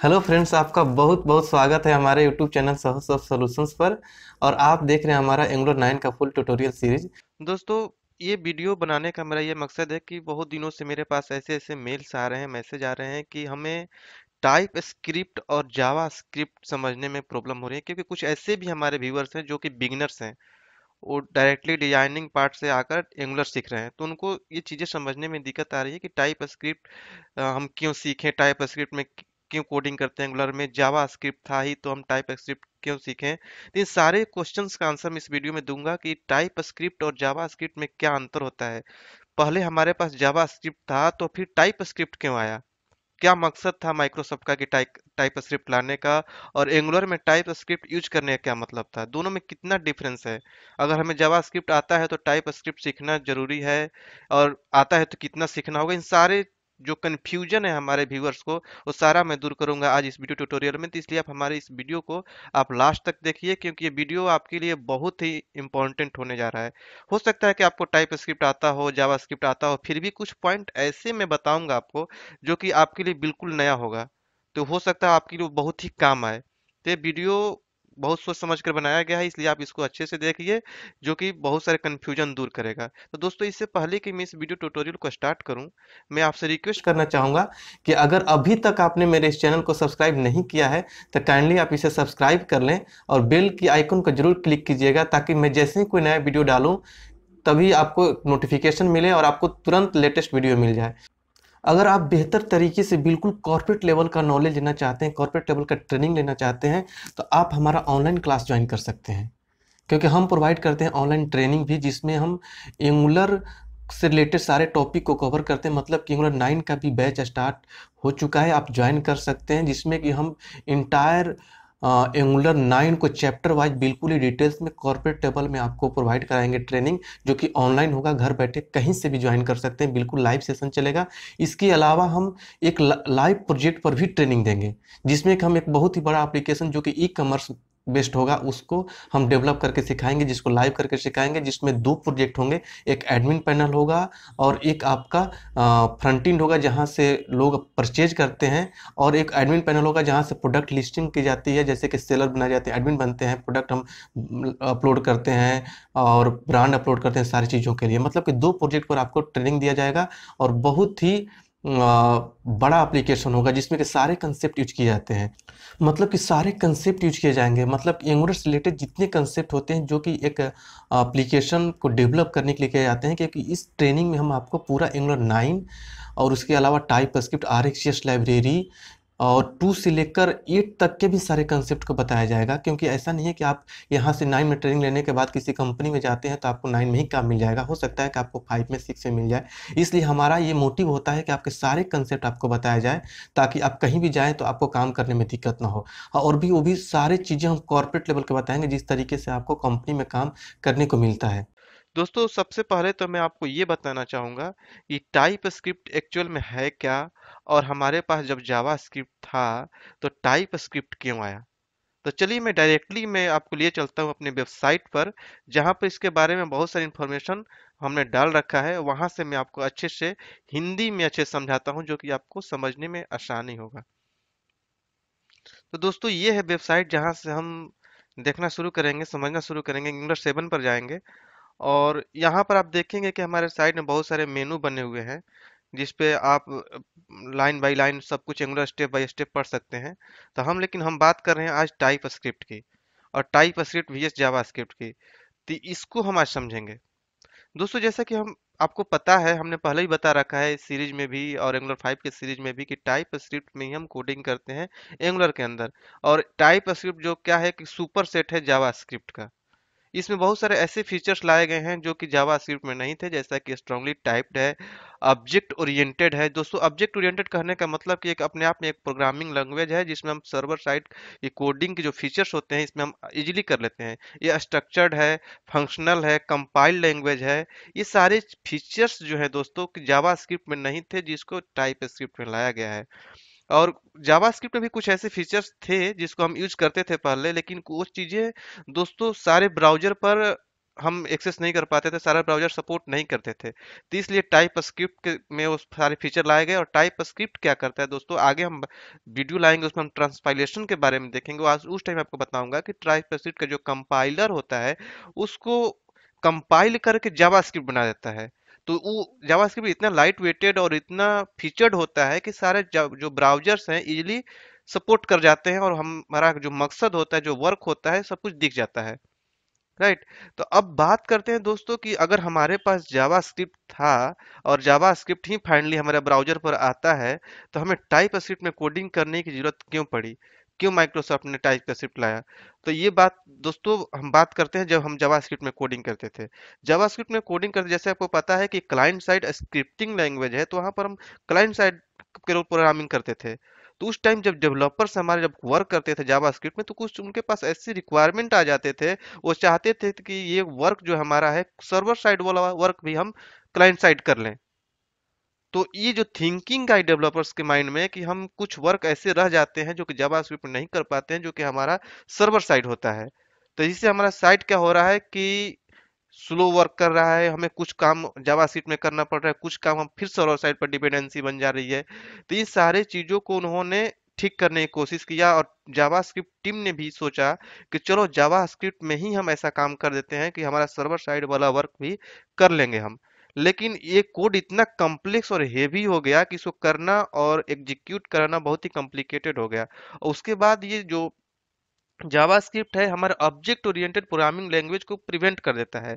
Hello friends, आपका बहुत बहुत स्वागत है हमारे यूट्यूब चैनल सहज सब सॉल्यूशंस पर। और आप देख रहे हैं हमारा एंगुलर 9 का फुल ट्यूटोरियल सीरीज। दोस्तों, ये वीडियो बनाने का मेरा ये मकसद है कि बहुत दिनों से मेरे पास ऐसे ऐसे मेल्स आ रहे हैं, मैसेज आ रहे हैं कि हमें टाइप स्क्रिप्ट और जावा स्क्रिप्ट समझने में प्रॉब्लम हो रही है, क्योंकि कुछ ऐसे भी हमारे व्यूअर्स हैं जो कि बिगिनर्स हैं। वो डायरेक्टली डिजाइनिंग पार्ट से आकर एंगुलर सीख रहे हैं, तो उनको ये चीज़ें समझने में दिक्कत आ रही है कि टाइप स्क्रिप्ट हम क्यों सीखें, टाइप स्क्रिप्ट में क्यों कोडिंग करते हैं, एंगुलर में जावा स्क्रिप्ट था ही तो हम टाइप स्क्रिप्ट क्यों सीखें। तो इन सारे क्वेश्चंस का आंसर मैं इस वीडियो में दूंगा कि टाइप स्क्रिप्ट और जावा स्क्रिप्ट में क्या अंतर होता है। पहले हमारे पास जावा स्क्रिप्ट था तो फिर टाइप स्क्रिप्ट क्यों आया, क्या मकसद था माइक्रोसॉफ्ट का कि टाइप टाइप स्क्रिप्ट लाने का, और एंगुलर में टाइप स्क्रिप्ट यूज करने का क्या मतलब था, दोनों में कितना डिफरेंस है। अगर हमें जावा स्क्रिप्ट आता है तो टाइप स्क्रिप्ट सीखना जरूरी है, और आता है तो कितना सीखना होगा। इन सारे जो कन्फ्यूजन है हमारे व्यूअर्स को, वो सारा मैं दूर करूंगा आज इस वीडियो ट्यूटोरियल में। तो इसलिए आप हमारे इस वीडियो को आप लास्ट तक देखिए, क्योंकि ये वीडियो आपके लिए बहुत ही इंपॉर्टेंट होने जा रहा है। हो सकता है कि आपको टाइप स्क्रिप्ट आता हो, जावा स्क्रिप्ट आता हो, फिर भी कुछ पॉइंट ऐसे मैं बताऊंगा आपको जो कि आपके लिए बिल्कुल नया होगा, तो हो सकता है आपके लिए वो बहुत ही काम आए। तो ये वीडियो बहुत सोच समझ कर बनाया गया है, इसलिए आप इसको अच्छे से देखिए, जो कि बहुत सारे कन्फ्यूजन दूर करेगा। तो दोस्तों, इससे पहले कि मैं इस वीडियो ट्यूटोरियल को स्टार्ट करूं, मैं आपसे रिक्वेस्ट करना चाहूँगा कि अगर अभी तक आपने मेरे इस चैनल को सब्सक्राइब नहीं किया है तो काइंडली आप इसे सब्सक्राइब कर लें और बेल की आइकन को जरूर क्लिक कीजिएगा, ताकि मैं जैसे ही कोई नया वीडियो डालूं तभी आपको नोटिफिकेशन मिले और आपको तुरंत लेटेस्ट वीडियो मिल जाए। अगर आप बेहतर तरीके से बिल्कुल कॉर्पोरेट लेवल का नॉलेज लेना चाहते हैं, कॉर्पोरेट लेवल का ट्रेनिंग लेना चाहते हैं, तो आप हमारा ऑनलाइन क्लास ज्वाइन कर सकते हैं। क्योंकि हम प्रोवाइड करते हैं ऑनलाइन ट्रेनिंग भी, जिसमें हम एंगुलर से रिलेटेड सारे टॉपिक को कवर करते हैं। मतलब कि एंगुलर 9 का भी बैच स्टार्ट हो चुका है, आप ज्वाइन कर सकते हैं, जिसमें कि हम इंटायर एंगुलर 9 को चैप्टर वाइज बिल्कुल ही डिटेल्स में कॉर्पोरेट लेवल में आपको प्रोवाइड कराएंगे ट्रेनिंग, जो कि ऑनलाइन होगा। घर बैठे कहीं से भी ज्वाइन कर सकते हैं, बिल्कुल लाइव सेशन चलेगा। इसके अलावा हम एक लाइव प्रोजेक्ट पर भी ट्रेनिंग देंगे, जिसमें कि हम एक बहुत ही बड़ा एप्लीकेशन जो कि ई कॉमर्स बेस्ड होगा उसको हम डेवलप करके सिखाएंगे, जिसको लाइव करके सिखाएंगे, जिसमें दो प्रोजेक्ट होंगे। एक एडमिन पैनल होगा और एक आपका फ्रंट एंड होगा जहां से लोग परचेज करते हैं, और एक एडमिन पैनल होगा जहां से प्रोडक्ट लिस्टिंग की जाती है, जैसे कि सेलर बनाए जाते हैं, एडमिन बनते हैं, प्रोडक्ट हम अपलोड करते हैं और ब्रांड अपलोड करते हैं, सारी चीज़ों के लिए। मतलब कि दो प्रोजेक्ट पर आपको ट्रेनिंग दिया जाएगा, और बहुत ही बड़ा एप्लीकेशन होगा जिसमें कि सारे कंसेप्ट यूज किए जाते हैं। मतलब कि सारे कंसेप्ट यूज किए जाएंगे, मतलब एंगुलर से रिलेटेड जितने कंसेप्ट होते हैं जो कि एक एप्लीकेशन को डेवलप करने के लिए किए जाते हैं। क्योंकि इस ट्रेनिंग में हम आपको पूरा एंगुलर 9 और उसके अलावा टाइप स्क्रिप्ट, RxJS लाइब्रेरी और 2 से लेकर 8 तक के भी सारे कंसेप्ट को बताया जाएगा। क्योंकि ऐसा नहीं है कि आप यहाँ से 9 में ट्रेनिंग लेने के बाद किसी कंपनी में जाते हैं तो आपको 9 में ही काम मिल जाएगा, हो सकता है कि आपको 5 में 6 में मिल जाए। इसलिए हमारा ये मोटिव होता है कि आपके सारे कंसेप्ट आपको बताया जाए, ताकि आप कहीं भी जाएं तो आपको काम करने में दिक्कत ना हो। और भी वो भी सारी चीज़ें हम कॉर्पोरेट लेवल के बताएंगे, जिस तरीके से आपको कंपनी में काम करने को मिलता है। दोस्तों, सबसे पहले तो मैं आपको ये बताना चाहूँगा कि टाइप स्क्रिप्ट एक्चुअल में है क्या, और हमारे पास जब जावा स्क्रिप्ट था तो टाइप स्क्रिप्ट क्यों आया। तो चलिए मैं आपको लिए चलता हूँ अपनी वेबसाइट पर, जहाँ पर इसके बारे में बहुत सारी इन्फॉर्मेशन हमने डाल रखा है। वहाँ से मैं आपको अच्छे से हिंदी में अच्छे से समझाता हूँ, जो कि आपको समझने में आसानी होगा। तो दोस्तों, ये है वेबसाइट जहाँ से हम देखना शुरू करेंगे, समझना शुरू करेंगे। एंगुलर 7 पर जाएंगे, और यहाँ पर आप देखेंगे कि हमारे साइड में बहुत सारे मेनू बने हुए हैं, जिस पे आप लाइन बाय लाइन सब कुछ एंगुलर स्टेप बाय स्टेप पढ़ सकते हैं। तो हम बात कर रहे हैं आज टाइप स्क्रिप्ट की, और टाइप स्क्रिप्ट vs जावा स्क्रिप्ट की। तो इसको हम आज समझेंगे। दोस्तों, जैसा कि हम आपको पता है, हमने पहले ही बता रखा है इस सीरीज में भी और एंगुलर 5 के सीरीज में भी, कि टाइप स्क्रिप्ट में ही हम कोडिंग करते हैं एंगुलर के अंदर। और टाइप स्क्रिप्ट जो क्या है कि सुपर सेट है जावा स्क्रिप्ट का। इसमें बहुत सारे ऐसे फीचर्स लाए गए हैं जो कि जावा स्क्रिप्ट में नहीं थे, जैसा कि स्ट्रांगली टाइप्ड है, ऑब्जेक्ट ओरिएंटेड है। दोस्तों, ऑब्जेक्ट ओरिएंटेड कहने का मतलब कि एक अपने आप में एक प्रोग्रामिंग लैंग्वेज है, जिसमें हम सर्वर साइड ये कोडिंग के जो फीचर्स होते हैं इसमें हम इजीली कर लेते हैं। ये स्ट्रक्चर्ड है, फंक्शनल है, कंपाइल्ड लैंग्वेज है। ये सारे फीचर्स जो है दोस्तों कि जावा स्क्रिप्ट में नहीं थे, जिसको टाइप स्क्रिप्ट में लाया गया है। और जावास्क्रिप्ट में भी कुछ ऐसे फीचर्स थे जिसको हम यूज करते थे पहले, लेकिन वो चीजें दोस्तों सारे ब्राउजर पर हम एक्सेस नहीं कर पाते थे, सारे ब्राउजर सपोर्ट नहीं करते थे, तो इसलिए टाइप स्क्रिप्ट में वो सारे फीचर लाए गए। और टाइप स्क्रिप्ट क्या करता है दोस्तों, आगे हम वीडियो लाएंगे उसमें हम ट्रांसपाइलेशन के बारे में देखेंगे, आज उस टाइम आपको बताऊंगा कि टाइप स्क्रिप्ट का जो कंपाइलर होता है उसको कंपाइल करके जावास्क्रिप्ट बना देता है। तो वो जावास्क्रिप्ट इतना लाइट वेटेड और इतना फीचर्ड होता है कि सारे जो ब्राउजर्स हैं इजीली सपोर्ट कर जाते हैं, और हमारा जो मकसद होता है, जो वर्क होता है, सब कुछ दिख जाता है। राइट। तो अब बात करते हैं दोस्तों कि अगर हमारे पास जावास्क्रिप्ट था और जावास्क्रिप्ट ही फाइनली हमारे ब्राउजर पर आता है, तो हमें टाइप स्क्रिप्ट में कोडिंग करने की जरूरत क्यों पड़ी, क्यों माइक्रोसॉफ्ट ने टाइप स्क्रिप्ट लाया। तो ये बात दोस्तों हम बात करते हैं जब हम जावास्क्रिप्ट में कोडिंग करते थे। जावास्क्रिप्ट में कोडिंग करते, जैसे आपको पता है कि क्लाइंट साइड स्क्रिप्टिंग लैंग्वेज है, तो वहां पर हम क्लाइंट साइड के प्रोग्रामिंग करते थे। तो उस टाइम जब डेवलपर्स हमारे जब वर्क करते थे जावास्क्रिप्ट में, तो कुछ उनके पास ऐसी रिक्वायरमेंट आ जाते थे, वो चाहते थे कि ये वर्क जो हमारा है सर्वर साइड वाला वर्क भी हम क्लाइंट साइड कर लें। तो ये जो थिंकिंग आई डेवलपर्स के माइंड में कि हम कुछ वर्क ऐसे रह जाते हैं जो कि जावास्क्रिप्ट में नहीं कर पाते हैं, जो कि हमारा सर्वर साइड होता है। तो इससे हमारा साइट क्या हो रहा है कि स्लो वर्क कर रहा है, हमें कुछ काम जावास्क्रिप्ट में करना पड़ रहा है, कुछ काम हम फिर सर्वर साइड पर डिपेंडेंसी बन जा रही है। तो ये सारे चीजों को उन्होंने ठीक करने की कोशिश किया, और जावास्क्रिप्ट टीम ने भी सोचा कि चलो जावास्क्रिप्ट में ही हम ऐसा काम कर देते हैं कि हमारा सर्वर साइड वाला वर्क भी कर लेंगे हम। लेकिन ये कोड इतना कॉम्प्लेक्स और हेवी हो गया कि इसको करना और एग्जीक्यूट कराना बहुत ही कॉम्प्लिकेटेड हो गया। और उसके बाद ये जो जावास्क्रिप्ट है हमारे ऑब्जेक्ट ओरिएंटेड प्रोग्रामिंग लैंग्वेज को प्रिवेंट कर देता है।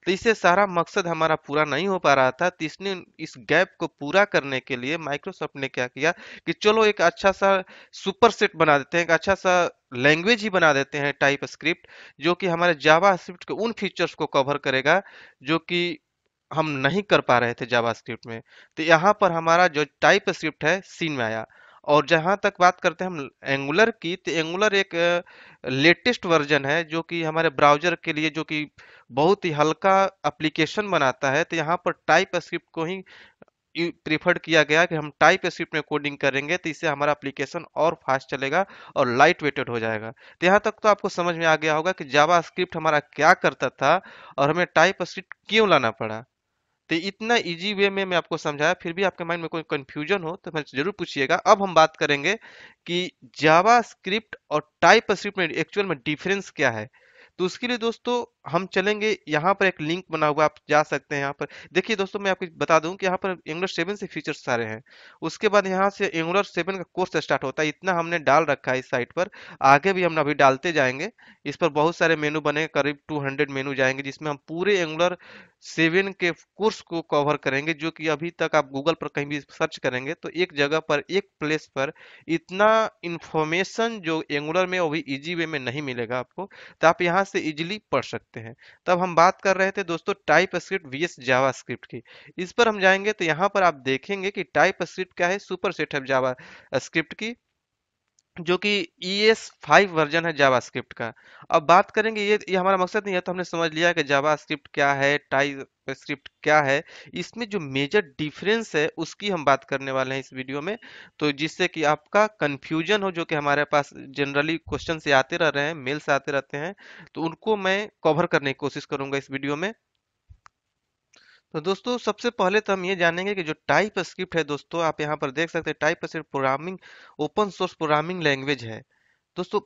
तो इससे सारा मकसद हमारा पूरा नहीं हो पा रहा था, तो इसने इस गैप को पूरा करने के लिए माइक्रोसॉफ्ट ने क्या किया कि चलो एक अच्छा सा सुपर सेट बना देते हैं, एक अच्छा सा लैंग्वेज ही बना देते हैं टाइप स्क्रिप्ट, जो कि हमारे जावा स्क्रिप्ट के उन फीचर्स को कवर करेगा जो कि हम नहीं कर पा रहे थे जावास्क्रिप्ट में। तो यहाँ पर हमारा जो टाइप स्क्रिप्ट है सीन में आया। और जहाँ तक बात करते हैं हम एंगुलर की, तो एंगुलर एक लेटेस्ट वर्जन है जो कि हमारे ब्राउजर के लिए जो कि बहुत ही हल्का एप्लीकेशन बनाता है। तो यहाँ पर टाइप स्क्रिप्ट को ही प्रीफर्ड किया गया कि हम टाइप स्क्रिप्ट में कोडिंग करेंगे, तो इससे हमारा एप्लीकेशन और फास्ट चलेगा और लाइट वेटेड हो जाएगा। तो यहाँ तक तो आपको समझ में आ गया होगा कि जावा स्क्रिप्ट हमारा क्या करता था और हमें टाइप स्क्रिप्ट क्यों लाना पड़ा। तो इतना इजी वे में मैं आपको समझाया, फिर भी आपके माइंड में कोई कंफ्यूजन हो तो मैं जरूर पूछिएगा। अब हम बात करेंगे कि जावा स्क्रिप्ट और टाइप स्क्रिप्ट में एक्चुअल में डिफरेंस क्या है। तो उसके लिए दोस्तों हम चलेंगे, यहाँ पर एक लिंक बना हुआ, आप जा सकते हैं यहाँ पर। देखिए दोस्तों मैं आपको बता दूं कि यहाँ पर एंगुलर 7 से फीचर्स सारे हैं। उसके बाद यहाँ से एंगुलर 7 का कोर्स स्टार्ट होता है, इतना हमने डाल रखा है इस साइट पर। आगे भी हम अभी डालते जाएंगे। इस पर बहुत सारे मेनू बने, करीब 200 मेनू जाएंगे, जिसमें हम पूरे एंगुलर 7 के कोर्स को कवर करेंगे, जो कि अभी तक आप गूगल पर कहीं भी सर्च करेंगे तो एक जगह पर, एक प्लेस पर इतना इंफॉर्मेशन जो एंगुलर में वो भी इजी वे में नहीं मिलेगा आपको। तो आप यहाँ से इजीली पढ़ सकते हैं। तब हम बात कर रहे थे दोस्तों टाइप स्क्रिप्ट वीएस जावा स्क्रिप्ट की। इस पर हम जाएंगे तो यहाँ पर आप देखेंगे कि टाइप स्क्रिप्ट क्या है, सुपर सेट है जावा स्क्रिप्ट की, जो कि ES5 वर्जन है जावास्क्रिप्ट का। अब बात करेंगे, ये हमारा मकसद नहीं है, तो हमने समझ लिया कि जावास्क्रिप्ट क्या है, टाइप स्क्रिप्ट क्या है। इसमें जो मेजर डिफरेंस है उसकी हम बात करने वाले हैं इस वीडियो में। तो जिससे कि आपका कंफ्यूजन हो, जो कि हमारे पास जनरली क्वेश्चन से आते रह रहे हैं, मेल से आते रहते हैं, तो उनको मैं कवर करने की कोशिश करूंगा इस वीडियो में। तो दोस्तों सबसे पहले तो हम ये जानेंगे कि जो टाइप स्क्रिप्ट है दोस्तों, आप यहाँ पर देख सकते हैं type script programming open source programming language है। दोस्तों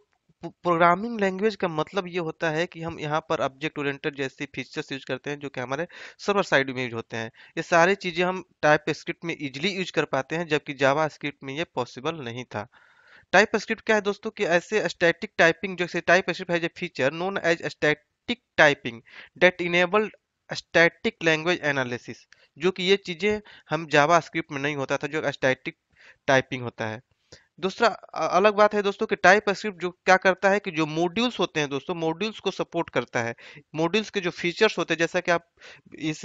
प्रोग्रामिंग लैंग्वेज का मतलब ये होता है कि हम यहाँ पर ऑब्जेक्ट ओरिएंटेड जैसी फीचर्स यूज करते हैं, जो कि हमारे सर्वर साइड में यूज होते हैं। ये सारी चीजें हम टाइप स्क्रिप्ट में इजिली यूज कर पाते हैं, जबकि जावा स्क्रिप्ट में ये पॉसिबल नहीं था। टाइप स्क्रिप्ट क्या है दोस्तों कि ऐसे स्टैटिक टाइपिंग, जैसे टाइप स्क्रिप्ट है, जो feature known as static typing that enable static language analysis, जो कि ये चीजें हम जावा स्क्रिप्ट में नहीं होता था, जो स्टैटिक टाइपिंग होता है। दूसरा अलग बात है दोस्तों कि टाइप स्क्रिप्ट जो क्या करता है कि जो मॉड्यूल्स होते हैं दोस्तों, मॉड्यूल्स को सपोर्ट करता है। मॉड्यूल्स के जो फीचर्स होते हैं, जैसा कि आप इस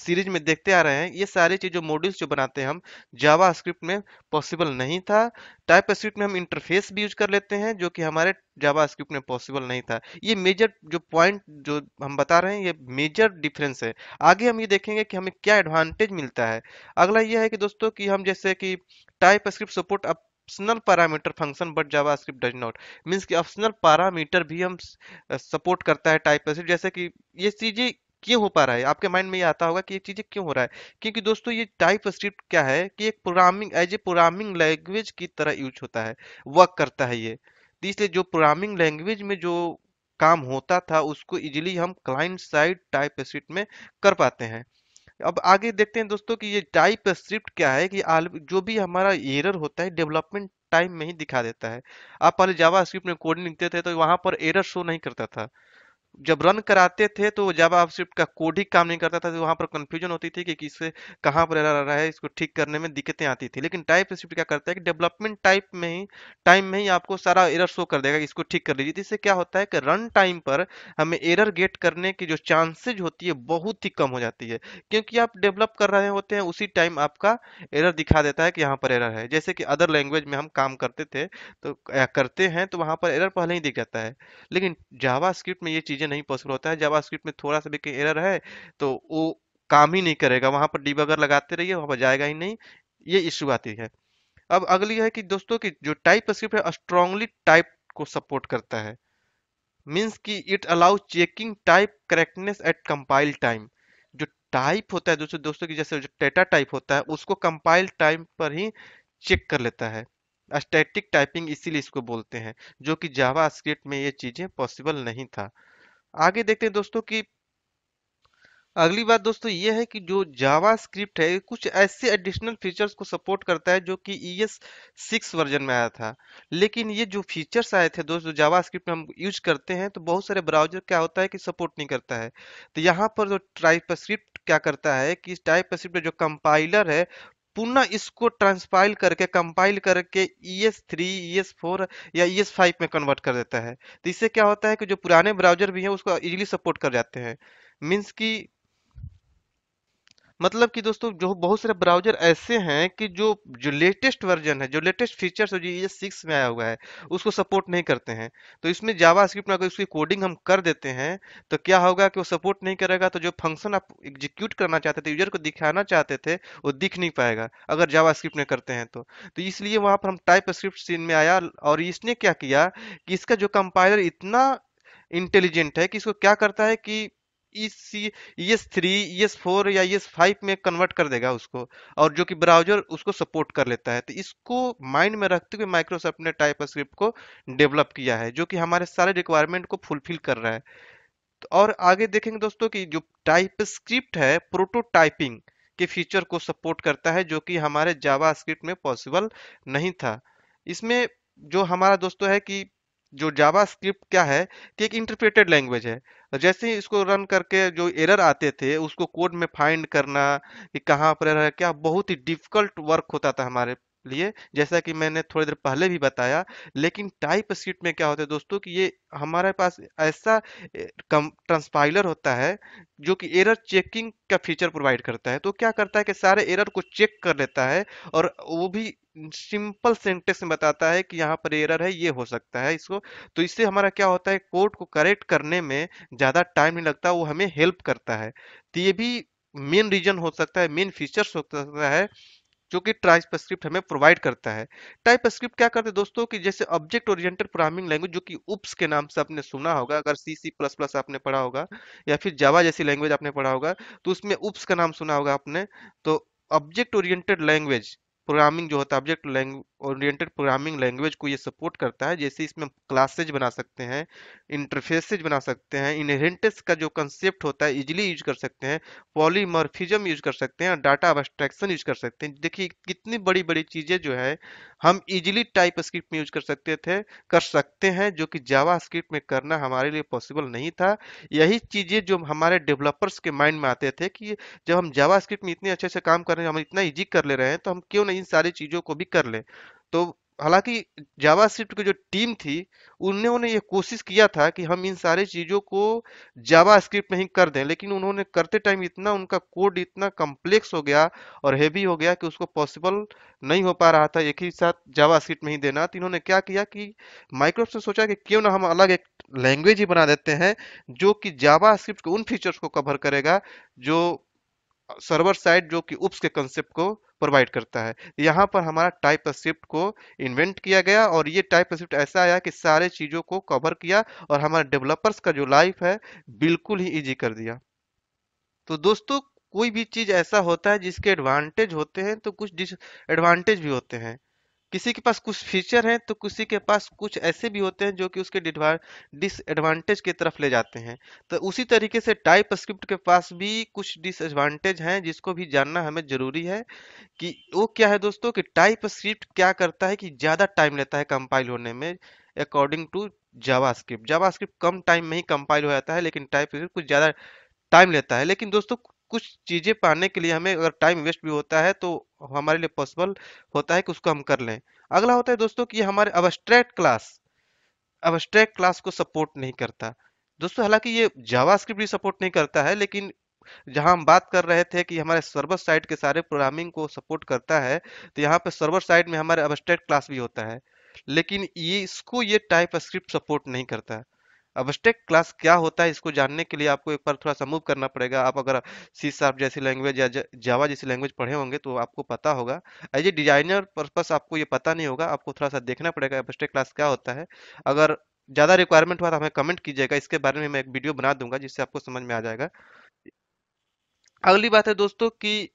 सीरीज में देखते आ रहे हैं, ये सारी चीजें मॉड्यूल्स जो बनाते हैं हम, जावा स्क्रिप्ट में पॉसिबल नहीं था। टाइप स्क्रिप्ट में हम इंटरफेस भी यूज कर लेते हैं, जो कि हमारे जावा स्क्रिप्ट में पॉसिबल नहीं था। ये मेजर जो पॉइंट जो हम बता रहे हैं, ये मेजर डिफरेंस है। आगे हम ये देखेंगे कि हमें क्या एडवांटेज मिलता है। अगला ये है कि दोस्तों कि हम जैसे कि type script support optional parameter function but JavaScript does not. Means कि ऑप्शनल पैरामीटर भी हम सपोर्ट करता है टाइप स्क्रिप्ट। जैसे कि ये चीजें क्यों हो पा रहा है, आपके माइंड में ये आता होगा कि ये चीजें क्यों हो रहा है। क्योंकि दोस्तों ये टाइप स्क्रिप्ट क्या है कि एक programming as a programming language की तरह यूज होता है, वर्क करता है ये। तो इसलिए जो प्रोग्रामिंग लैंग्वेज में जो काम होता था उसको इजीली हम क्लाइंट साइड टाइप स्क्रिप्ट में कर पाते हैं। अब आगे देखते हैं दोस्तों कि ये टाइप स्क्रिप्ट क्या है कि जो भी हमारा एरर होता है डेवलपमेंट टाइम में ही दिखा देता है। आप पहले जावा स्क्रिप्ट में कोड लिखते थे तो वहां पर एरर शो नहीं करता था, जब रन कराते थे तो जावास्क्रिप्ट का कोड ही काम नहीं करता था, तो वहां पर कंफ्यूजन होती थी कि किससे कहाँ पर एरर आ रहा है, इसको ठीक करने में दिक्कतें आती थी। लेकिन टाइप स्क्रिप्ट क्या करता है कि डेवलपमेंट टाइम में ही आपको सारा एरर शो कर देगा, इसको ठीक कर लीजिए। तो इससे क्या होता है कि रन टाइम पर हमें एरर गेट करने की जो चांसेज होती है बहुत ही कम हो जाती है, क्योंकि आप डेवलप कर रहे होते हैं उसी टाइम आपका एरर दिखा देता है कि यहाँ पर एरर है। जैसे कि अदर लैंग्वेज में हम काम करते थे तो करते हैं तो वहां पर एरर पहले ही दिख जाता है। लेकिन जावास्क्रिप्ट में ये चीजें नहीं पॉसिबल होता है। जावास्क्रिप्ट में थोड़ा सा भी कहीं एरर है तो वो काम ही नहीं करेगा, वहां पर डिबगर लगाते रहिए वहां पर जाएगा ही नहीं, ये इश्यू आती है। अब अगली है कि दोस्तों की जो टाइप स्क्रिप्ट है स्ट्रांगली टाइप को सपोर्ट करता है। मीन्स कि it allow checking type correctness eight compile time. जो टाइप होता है दोस्तों दोस्तों की जैसे जो डेटा टाइप होता है उसको कंपाइल टाइम पर ही चेक कर लेता है। स्टैटिक टाइपिंग इसीलिए इसको बोलते हैं, जो कि जावा स्क्रिप्ट में ये चीजें पॉसिबल नहीं था। आगे देखते हैं दोस्तों कि अगली बात दोस्तों ये है कि जो जावा स्क्रिप्ट है कुछ ऐसे एडिशनल फीचर्स को सपोर्ट करता है जो कि ES 6 वर्जन में आया था। लेकिन ये जो फीचर्स आए थे दोस्तों जावा स्क्रिप्ट में हम यूज करते हैं तो बहुत सारे ब्राउजर क्या होता है कि सपोर्ट नहीं करता है। तो यहाँ पर जो टाइप स्क्रिप्ट क्या करता है कि टाइप स्क्रिप्ट जो कंपाइलर है पुनः इसको ट्रांसपाइल करके कंपाइल करके ES3 ES4 या ES5 में कन्वर्ट कर देता है। तो इससे क्या होता है कि जो पुराने ब्राउजर भी हैं उसको इजीली सपोर्ट कर जाते हैं। मीन्स कि मतलब कि दोस्तों जो बहुत सारे ब्राउजर ऐसे हैं कि जो जो लेटेस्ट वर्जन है, जो लेटेस्ट फीचर्स है जो ये 6 में आया हुआ है उसको सपोर्ट नहीं करते हैं। तो इसमें जावास्क्रिप्ट में अगर उसकी कोडिंग हम कर देते हैं तो क्या होगा कि वो सपोर्ट नहीं करेगा, तो जो फंक्शन आप एग्जीक्यूट करना चाहते थे यूजर को दिखाना चाहते थे वो दिख नहीं पाएगा अगर जावास्क्रिप्ट में करते हैं तो इसलिए वहां पर हम टाइप स्क्रिप्ट सीन में आया। और इसने क्या किया कि इसका जो कंपाइलर इतना इंटेलिजेंट है कि इसको क्या करता है कि इस ES3 ES4 या ES5 में कन्वर्ट कर देगा उसको, और जो कि ब्राउजर उसको सपोर्ट कर लेता है। तो इसको माइंड में रखते हुए माइक्रोसॉफ्ट ने टाइप स्क्रिप्ट को डेवलप किया है जो कि हमारे सारे रिक्वायरमेंट को फुलफिल कर रहा है। तो और आगे देखेंगे दोस्तों कि जो टाइप स्क्रिप्ट है प्रोटोटाइपिंग के फीचर को सपोर्ट करता है जो कि हमारे जावा स्क्रिप्ट में पॉसिबल नहीं था। इसमें जो हमारा दोस्तों है कि जो जावा स्क्रिप्ट क्या है कि एक इंटरप्रेटेड लैंग्वेज है। जैसे ही इसको रन करके जो एरर आते थे उसको कोड में फाइंड करना कि कहाँ पर एरर है क्या, बहुत ही डिफिकल्ट वर्क होता था हमारे लिए, जैसा कि मैंने थोड़ी देर पहले भी बताया। लेकिन टाइप स्क्रिप्ट में क्या होता है दोस्तों कि ये हमारे पास ऐसा ट्रांसपाइलर होता है जो कि एरर चेकिंग का फीचर प्रोवाइड करता है। तो क्या करता है कि सारे एरर को चेक कर लेता है और वो भी सिंपल सेंटेंस में बताता है कि यहाँ पर एरर है, ये हो सकता है इसको। तो इससे हमारा क्या होता है कोड को करेक्ट करने में ज्यादा टाइम नहीं लगता, वो हमें हेल्प करता है। तो ये भी मेन रीजन हो सकता है, मेन फीचर्स हो सकता है जो कि टाइप स्क्रिप्ट हमें प्रोवाइड करता है। टाइप स्क्रिप्ट क्या करते हैं दोस्तों कि जैसे ऑब्जेक्ट ओरिएंटेड प्रोग्रामिंग लैंग्वेज जो कि उप्स के नाम से आपने सुना होगा, अगर C++ आपने पढ़ा होगा या फिर जावा जैसी लैंग्वेज आपने पढ़ा होगा तो उसमें उप्स का नाम सुना होगा आपने। तो ऑब्जेक्ट ओरिएंटेड लैंग्वेज प्रोग्रामिंग जो होता है ऑब्जेक्ट ओरिएंटेड प्रोग्रामिंग लैंग्वेज को ये सपोर्ट करता है। जैसे इसमें क्लासेज बना सकते हैं, इंटरफेसेज बना सकते हैं, इनहेरिटेंस का जो कंसेप्ट होता है इजिली यूज कर सकते हैं, पॉलीमॉर्फिज्म यूज कर सकते हैं और डाटा एब्स्ट्रैक्शन यूज कर सकते हैं। देखिए कितनी बड़ी बड़ी चीजें जो है हम इजीली टाइप स्क्रिप्ट में यूज कर सकते हैं जो कि जावा स्क्रिप्ट में करना हमारे लिए पॉसिबल नहीं था। यही चीजें जो हमारे डेवलपर्स के माइंड में आते थे कि जब हम जावा स्क्रिप्ट में इतने अच्छे से काम कर रहे हैं, हम इतना इजी कर ले रहे हैं तो हम क्यों नहीं इन सारी चीजों को भी कर लें। तो हालांकि जावा स्क्रिप्ट की जो टीम थी उन्होंने ये कोशिश किया था कि हम इन सारी चीजों को जावा स्क्रिप्ट में ही कर दें, लेकिन उन्होंने करते टाइम इतना उनका कोड इतना कम्प्लेक्स हो गया और हेवी हो गया कि उसको पॉसिबल नहीं हो पा रहा था एक ही साथ जावा स्क्रिप्ट में ही देना। तो इन्होंने क्या किया कि माइक्रोसॉफ्ट ने सोचा कि क्यों ना हम अलग एक लैंग्वेज ही बना देते हैं जो कि जावा स्क्रिप्ट के उन फीचर्स को कवर करेगा जो सर्वर साइड जो कि उप्स के कंसेप्ट को प्रोवाइड करता है। यहाँ पर हमारा टाइप स्क्रिप्ट को इन्वेंट किया गया और ये टाइप स्क्रिप्ट ऐसा आया कि सारे चीज़ों को कवर किया और हमारे डेवलपर्स का जो लाइफ है बिल्कुल ही इजी कर दिया। तो दोस्तों, कोई भी चीज़ ऐसा होता है जिसके एडवांटेज होते हैं तो कुछ डिसएडवांटेज भी होते हैं। किसी के पास कुछ फीचर हैं तो किसी के पास कुछ ऐसे भी होते हैं जो कि उसके डिसएडवांटेज की तरफ ले जाते हैं। तो उसी तरीके से टाइप स्क्रिप्ट के पास भी कुछ डिसएडवांटेज हैं जिसको भी जानना हमें जरूरी है कि वो क्या है दोस्तों। कि टाइप स्क्रिप्ट क्या करता है कि ज़्यादा टाइम लेता है कंपाइल होने में अकॉर्डिंग टू जावास्क्रिप्ट। जावास्क्रिप्ट कम टाइम में ही कंपाइल हो जाता है लेकिन टाइप स्क्रिप्ट कुछ ज़्यादा टाइम लेता है। लेकिन दोस्तों, कुछ चीजें पाने के लिए हमें अगर टाइम वेस्ट भी होता है तो हमारे लिए पॉसिबल होता है कि उसको हम कर लें। अगला होता है दोस्तों कि हमारे अबस्ट्रैक्ट क्लास को सपोर्ट नहीं करता। दोस्तों, हालांकि ये जावास्क्रिप्ट भी सपोर्ट नहीं करता है, लेकिन जहां हम बात कर रहे थे कि हमारे सर्वर साइड के सारे प्रोग्रामिंग को सपोर्ट करता है, तो यहाँ पे सर्वर साइड में हमारे अबस्ट्रैक्ट क्लास भी होता है। लेकिन ये टाइप स्क्रिप्ट सपोर्ट नहीं करता। अबस्ट्रैक्ट क्लास क्या होता है इसको जानने के लिए आपको एक बार थोड़ा सा मूव करना पड़ेगा। आप अगर सी शार्प जैसी लैंग्वेज या जावा जैसी लैंग्वेज पढ़े होंगे तो आपको पता होगा। एज ए डिजाइनर पर्पस आपको ये पता नहीं होगा, आपको थोड़ा सा देखना पड़ेगा एब्स्ट्रैक्ट क्लास क्या होता है। अगर ज़्यादा रिक्वायरमेंट हुआ तो हमें कमेंट कीजिएगा, इसके बारे में मैं एक वीडियो बना दूंगा जिससे आपको समझ में आ जाएगा। अगली बात है दोस्तों कि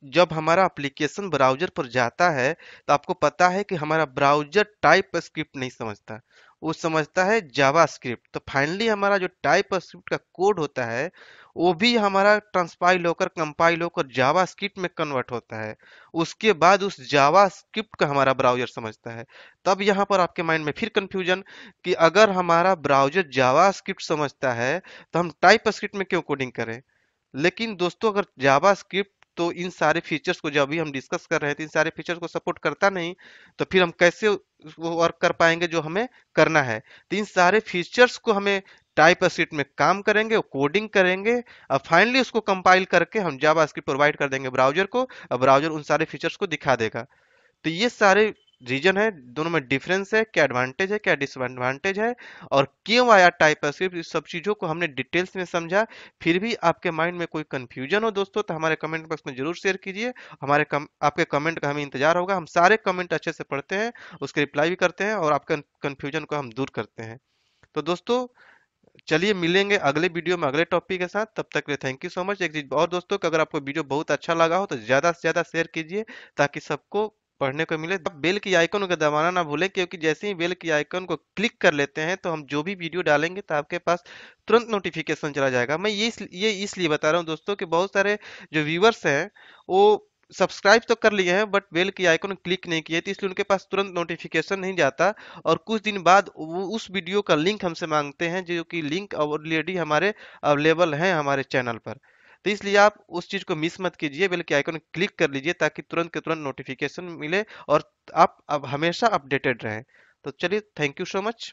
जब हमारा एप्लीकेशन ब्राउज़र पर जाता है तो आपको पता है कि हमारा ब्राउज़र टाइप स्क्रिप्ट नहीं समझता, वो समझता है जावास्क्रिप्ट। तो फाइनली हमारा जो टाइप स्क्रिप्ट का कोड होता है वो भी हमारा ट्रांसपाइल होकर कंपाइल होकर जावास्क्रिप्ट में कन्वर्ट होता है। उसके बाद उस जावास्क्रिप्ट का हमारा ब्राउज़र समझता है। तब यहाँ पर आपके माइंड में फिर कंफ्यूजन कि अगर हमारा ब्राउज़र जावास्क्रिप्ट समझता है तो हम टाइप स्क्रिप्ट में क्यों कोडिंग करें। लेकिन दोस्तों, अगर जावास्क्रिप्ट तो इन सारे फीचर्स को, जब भी हम डिस्कस कर रहे थे, इन सारे फीचर्स को सपोर्ट करता नहीं, तो फिर हम कैसे वो वर्क कर पाएंगे जो हमें करना है। तो इन सारे फीचर्स को हमें टाइप स्क्रिप्ट में काम करेंगे, कोडिंग करेंगे और फाइनली उसको कंपाइल करके हम जावास्क्रिप्ट प्रोवाइड कर देंगे ब्राउजर को और ब्राउजर उन सारे फीचर्स को दिखा देगा। तो ये सारे रीजन है, दोनों में डिफरेंस है, क्या एडवांटेज है क्या डिसएडवांटेज है और क्यों आया टाइप स्क्रिप्ट, इस सब चीजों को हमने डिटेल्स में समझा। फिर भी आपके माइंड में कोई कंफ्यूजन हो दोस्तों तो हमारे कमेंट बॉक्स में जरूर शेयर कीजिए। आपके कमेंट का हमें इंतजार होगा। हम सारे कमेंट अच्छे से पढ़ते हैं, उसके रिप्लाई भी करते हैं और आपका कंफ्यूजन को हम दूर करते हैं। तो दोस्तों, चलिए मिलेंगे अगले वीडियो में अगले टॉपिक के साथ। तब तक के लिए थैंक यू सो मच। एक चीज और दोस्तों, कि अगर आपको वीडियो बहुत अच्छा लगा हो तो ज्यादा से ज्यादा शेयर कीजिए ताकि सबको पढ़ने को मिले। आप बेल की आइकन को दबाना ना भूलें, क्योंकि जैसे ही बेल की आइकन को क्लिक कर लेते हैं तो हम जो भी वीडियो डालेंगे तो आपके पास तुरंत नोटिफिकेशन चला जाएगा। मैं ये इसलिए बता रहा हूँ दोस्तों कि बहुत सारे जो व्यूवर्स हैं वो सब्सक्राइब तो कर लिए हैं बट बेल की आइकन क्लिक नहीं किए, तो इसलिए उनके पास तुरंत नोटिफिकेशन नहीं जाता और कुछ दिन बाद वो उस वीडियो का लिंक हमसे मांगते हैं, जो कि लिंक ऑलरेडी हमारे अवेलेबल है हमारे चैनल पर। तो इसलिए आप उस चीज को मिस मत कीजिए, बेल के आइकन क्लिक कर लीजिए ताकि तुरंत के तुरंत नोटिफिकेशन मिले और आप अब हमेशा अपडेटेड रहें। तो चलिए, थैंक यू सो मच।